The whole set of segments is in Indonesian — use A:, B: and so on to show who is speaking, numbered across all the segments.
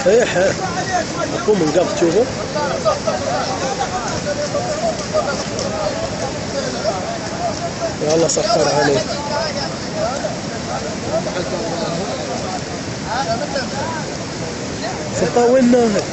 A: صحيح أقوم من قبل تشوفه يا الله سخر عليك سلطان وين ناهد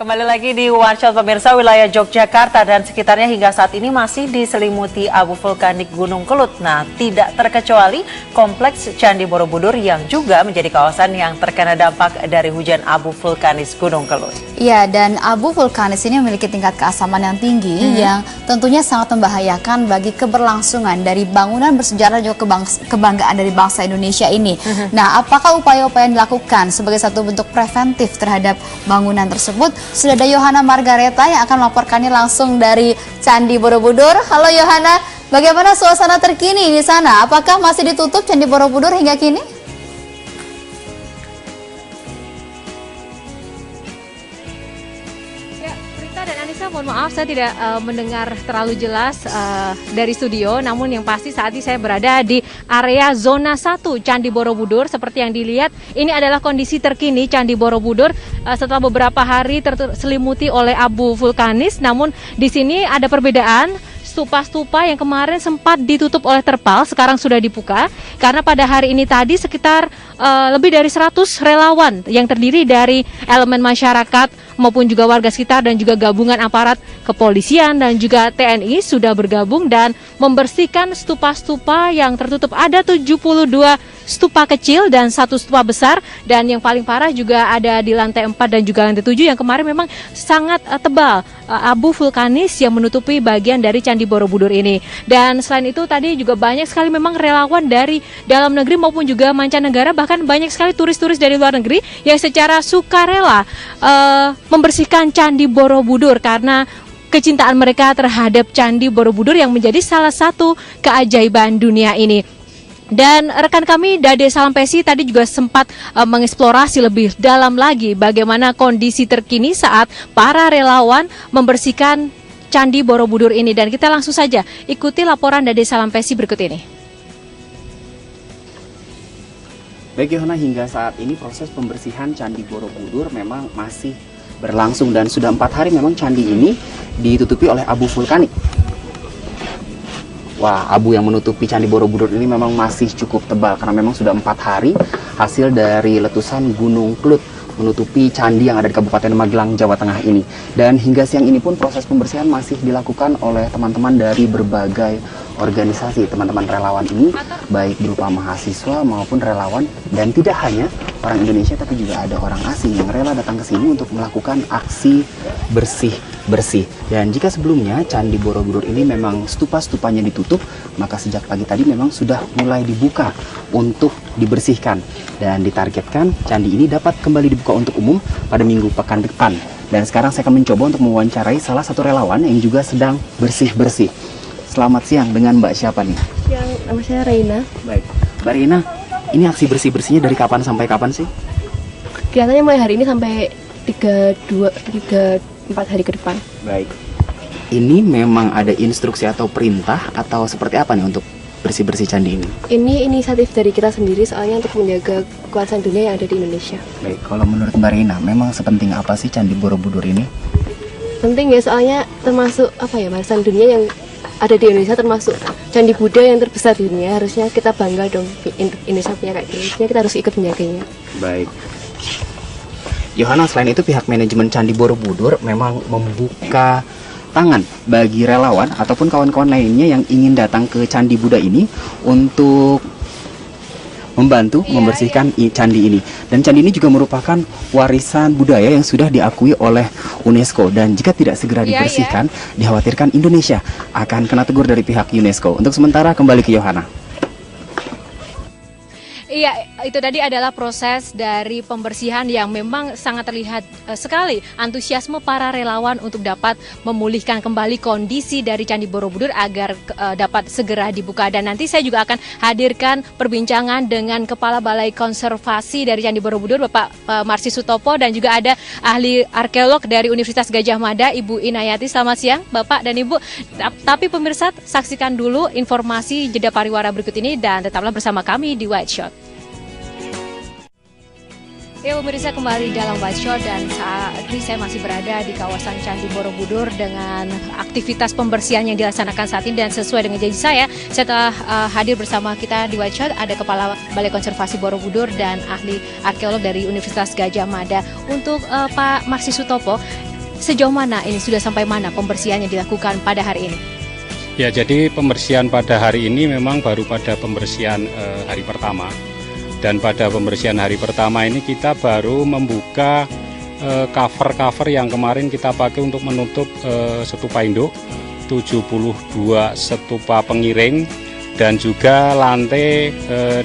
B: Kembali lagi di One Shot pemirsa, wilayah Yogyakarta dan sekitarnya hingga saat ini masih diselimuti abu vulkanik Gunung Kelut. Nah, tidak terkecuali kompleks Candi Borobudur yang juga menjadi kawasan yang terkena dampak dari hujan abu vulkanis Gunung Kelut.
C: Ya, dan abu vulkanis ini memiliki tingkat keasaman yang tinggi yang tentunya sangat membahayakan bagi keberlangsungan dari bangunan bersejarah juga kebanggaan dari bangsa Indonesia ini. Nah, apakah upaya-upaya yang dilakukan sebagai satu bentuk preventif terhadap bangunan tersebut? Sudah ada Yohana Margareta yang akan melaporkannya langsung dari Candi Borobudur. Halo Yohana, bagaimana suasana terkini di sana? Apakah masih ditutup Candi Borobudur hingga kini?
D: Ya, Prita dan Anissa, mohon maaf saya tidak mendengar terlalu jelas dari studio. Namun yang pasti saat ini saya berada di area zona 1 Candi Borobudur. Seperti yang dilihat, ini adalah kondisi terkini Candi Borobudur setelah beberapa hari terselimuti oleh abu vulkanis. Namun di sini ada perbedaan. Stupa-stupa yang kemarin sempat ditutup oleh terpal sekarang sudah dibuka karena pada hari ini tadi sekitar lebih dari 100 relawan yang terdiri dari elemen masyarakat maupun juga warga sekitar dan juga gabungan aparat kepolisian dan juga TNI sudah bergabung dan membersihkan stupa-stupa yang tertutup. Ada 72 stupa kecil dan 1 stupa besar, dan yang paling parah juga ada di lantai 4 dan juga lantai 7 yang kemarin memang sangat tebal abu vulkanis yang menutupi bagian dari Candi Borobudur ini. Dan selain itu tadi juga banyak sekali memang relawan dari dalam negeri maupun juga mancanegara, bahkan banyak sekali turis-turis dari luar negeri yang secara sukarela membersihkan Candi Borobudur karena kecintaan mereka terhadap Candi Borobudur yang menjadi salah satu keajaiban dunia ini. Dan rekan kami Dade Salampesi tadi juga sempat mengeksplorasi lebih dalam lagi bagaimana kondisi terkini saat para relawan membersihkan Candi Borobudur ini. Dan kita langsung saja ikuti laporan Dade Salampesi berikut ini.
E: Baik Yohana, hingga saat ini proses pembersihan Candi Borobudur memang masih berlangsung dan sudah 4 hari memang candi ini ditutupi oleh abu vulkanik. Wah, abu yang menutupi Candi Borobudur ini memang masih cukup tebal karena memang sudah 4 hari hasil dari letusan Gunung Kelut menutupi candi yang ada di Kabupaten Magelang, Jawa Tengah ini. Dan hingga siang ini pun proses pembersihan masih dilakukan oleh teman-teman dari berbagai organisasi. Teman-teman relawan ini baik berupa mahasiswa maupun relawan, dan tidak hanya orang Indonesia tapi juga ada orang asing yang rela datang ke sini untuk melakukan aksi bersih-bersih. Dan jika sebelumnya Candi Borobudur ini memang stupa-stupanya ditutup, maka sejak pagi tadi memang sudah mulai dibuka untuk dibersihkan. Dan ditargetkan candi ini dapat kembali dibuka untuk umum pada minggu pekan depan. Dan sekarang saya akan mencoba untuk mewawancarai salah satu relawan yang juga sedang bersih-bersih. Selamat siang, dengan Mbak siapa nih?
F: Siang, nama saya Reina.
E: Baik, Mbak Reina, ini aksi bersih-bersihnya dari kapan sampai kapan sih?
F: Kelihatannya mulai hari ini sampai 3-4 hari ke depan.
E: Baik, ini memang ada instruksi atau perintah atau seperti apa nih untuk bersih-bersih candi ini?
F: Ini inisiatif dari kita sendiri soalnya untuk menjaga kekuasaan dunia yang ada di Indonesia.
E: Baik, kalau menurut Mbak Reina, memang sepenting apa sih Candi Borobudur ini?
F: Penting ya, soalnya termasuk warisan dunia yang ada di Indonesia termasuk candi Buddha yang terbesar di dunia. Harusnya kita bangga dong Indonesia punya kayak gini. Harusnya kita harus ikut menjaganya.
E: Baik. Yohana, selain itu pihak manajemen Candi Borobudur memang membuka tangan bagi relawan ataupun kawan-kawan lainnya yang ingin datang ke Candi Buddha ini untuk membantu membersihkan candi ini. Dan candi ini juga merupakan warisan budaya yang sudah diakui oleh UNESCO, dan jika tidak segera dibersihkan, dikhawatirkan Indonesia akan kena tegur dari pihak UNESCO. Untuk sementara kembali ke Yohana.
D: Iya, itu tadi adalah proses dari pembersihan yang memang sangat terlihat sekali antusiasme para relawan untuk dapat memulihkan kembali kondisi dari Candi Borobudur agar dapat segera dibuka. Dan nanti saya juga akan hadirkan perbincangan dengan Kepala Balai Konservasi dari Candi Borobudur, Bapak Marsi Sutopo, dan juga ada ahli arkeolog dari Universitas Gadjah Mada, Ibu Inayati. Selamat siang, Bapak dan Ibu. Tapi pemirsa, saksikan dulu informasi jeda pariwara berikut ini dan tetaplah bersama kami di White Shot. Ya pemirsa, kembali dalam White Shot dan saat ini saya masih berada di kawasan Candi Borobudur dengan aktivitas pembersihan yang dilaksanakan saat ini, dan sesuai dengan janji saya telah hadir bersama kita di White Shot ada Kepala Balai Konservasi Borobudur dan ahli arkeolog dari Universitas Gadjah Mada. Untuk Pak Marsi Sutopo, sejauh mana ini, sudah sampai mana pembersihan yang dilakukan pada hari ini?
G: Ya, jadi pembersihan pada hari ini memang baru pada pembersihan hari pertama. Dan pada pembersihan hari pertama ini kita baru membuka cover-cover yang kemarin kita pakai untuk menutup stupa induk, 72 stupa pengiring, dan juga lantai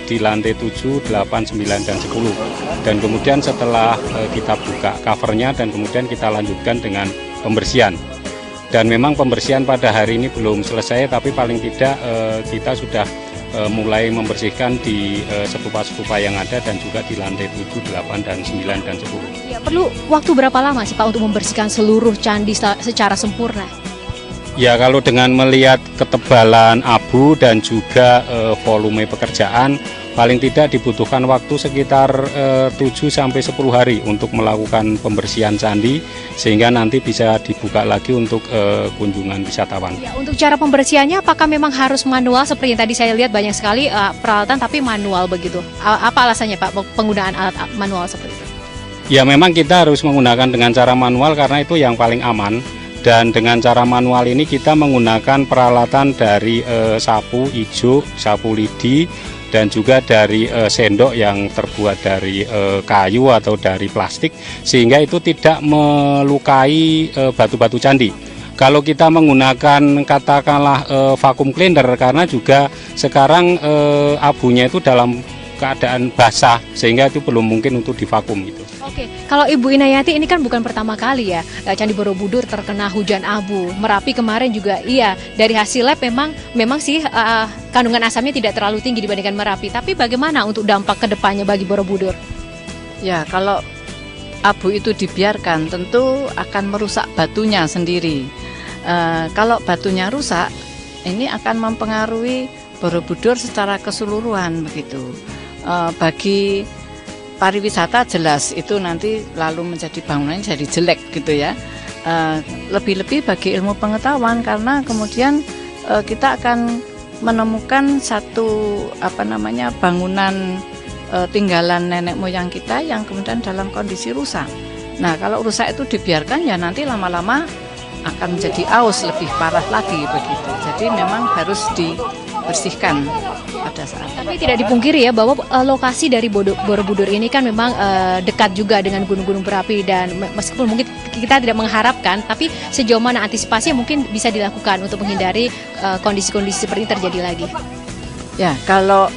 G: di lantai 7, 8, 9, dan 10. Dan kemudian setelah kita buka covernya dan kemudian kita lanjutkan dengan pembersihan. Dan memang pembersihan pada hari ini belum selesai, tapi paling tidak kita sudah mulai membersihkan di stupa-stupa yang ada dan juga di lantai 7, 8, dan 9, dan 10.
D: Ya, perlu waktu berapa lama sih Pak untuk membersihkan seluruh candi secara sempurna?
G: Ya, kalau dengan melihat ketebalan abu dan juga volume pekerjaan, paling tidak dibutuhkan waktu sekitar 7-10 hari untuk melakukan pembersihan candi, sehingga nanti bisa dibuka lagi untuk kunjungan wisatawan.
D: Ya, untuk cara pembersihannya apakah memang harus manual seperti yang tadi saya lihat banyak sekali peralatan tapi manual begitu? Apa alasannya Pak penggunaan alat manual seperti itu?
G: Ya, memang kita harus menggunakan dengan cara manual karena itu yang paling aman. Dan dengan cara manual ini kita menggunakan peralatan dari sapu ijuk, sapu lidi, dan juga dari sendok yang terbuat dari kayu atau dari plastik, sehingga itu tidak melukai batu-batu candi. Kalau kita menggunakan katakanlah vacuum cleaner, karena juga sekarang abunya itu dalam keadaan basah, sehingga itu belum mungkin untuk divakum gitu.
D: Oke, kalau Ibu Inayati ini kan bukan pertama kali ya Candi Borobudur terkena hujan abu. Merapi kemarin juga iya, dari hasil lab memang sih kandungan asamnya tidak terlalu tinggi dibandingkan Merapi. Tapi bagaimana untuk dampak kedepannya bagi Borobudur?
H: Ya, kalau abu itu dibiarkan tentu akan merusak batunya sendiri. Kalau batunya rusak, ini akan mempengaruhi Borobudur secara keseluruhan begitu. Bagi pariwisata jelas itu nanti lalu menjadi bangunan jadi jelek gitu ya. Lebih-lebih bagi ilmu pengetahuan, karena kemudian kita akan menemukan satu bangunan tinggalan nenek moyang kita yang kemudian dalam kondisi rusak. Nah, kalau rusak itu dibiarkan ya nanti lama-lama akan menjadi aus lebih parah lagi begitu. Jadi memang harus dibersihkan pada saat.
D: Tapi tidak dipungkiri ya bahwa lokasi dari Borobudur ini kan memang dekat juga dengan gunung-gunung berapi, dan meskipun mungkin kita tidak mengharapkan, tapi sejauh mana antisipasi yang mungkin bisa dilakukan untuk menghindari kondisi-kondisi seperti ini terjadi lagi?
H: Ya, kalau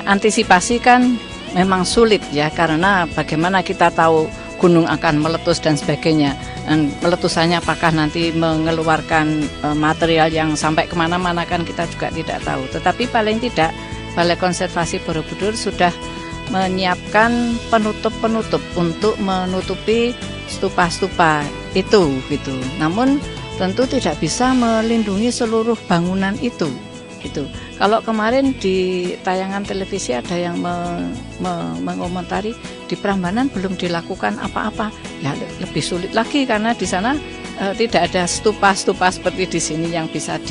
H: antisipasi kan memang sulit ya, karena bagaimana kita tahu gunung akan meletus dan sebagainya. Dan meletusannya apakah nanti mengeluarkan material yang sampai kemana-mana kan kita juga tidak tahu. Tetapi paling tidak Balai Konservasi Borobudur sudah menyiapkan penutup-penutup untuk menutupi stupa-stupa itu gitu. Namun tentu tidak bisa melindungi seluruh bangunan itu. Gitu. Kalau kemarin di tayangan televisi ada yang mengomentari di Prambanan belum dilakukan apa-apa, ya lebih sulit lagi karena di sana tidak ada stupa-stupa seperti di sini yang bisa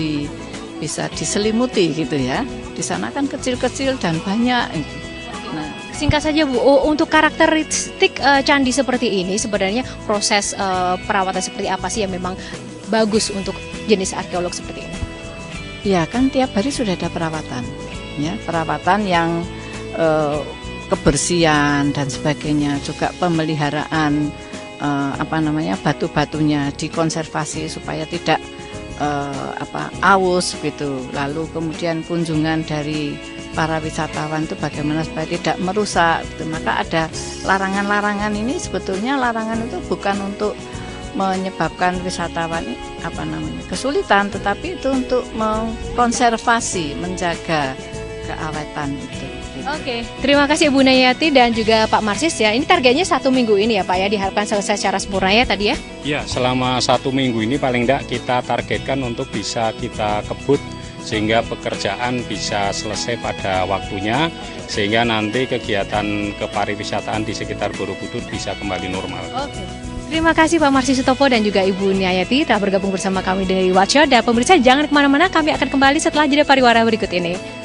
H: diselimuti gitu ya. Di sana kan kecil-kecil dan banyak. Nah,
D: Singkat saja Bu, untuk karakteristik candi seperti ini sebenarnya proses perawatan seperti apa sih yang memang bagus untuk jenis arkeolog seperti ini?
H: ya kan tiap hari sudah ada perawatan, ya perawatan yang kebersihan dan sebagainya, juga pemeliharaan batu-batunya dikonservasi supaya tidak aus gitu. Lalu kemudian kunjungan dari para wisatawan itu bagaimana supaya tidak merusak gitu. Maka ada larangan-larangan ini, sebetulnya larangan itu bukan untuk menyebabkan wisatawan kesulitan, tetapi itu untuk mengkonservasi, menjaga keawetan itu.
D: Oke, terima kasih Bu Nayati dan juga Pak Marsis ya. Ini targetnya 1 minggu ini ya Pak ya, diharapkan selesai secara sempurna ya tadi ya?
G: Ya, selama 1 minggu ini paling tidak kita targetkan untuk bisa kita kebut sehingga pekerjaan bisa selesai pada waktunya, sehingga nanti kegiatan kepariwisataan di sekitar Borobudur bisa kembali normal.
D: Oke. Terima kasih Pak Marsis Sutopo dan juga Ibu Nayati telah bergabung bersama kami dari Watch Out. Dan pemirsa jangan kemana-mana, kami akan kembali setelah jeda pariwara berikut ini.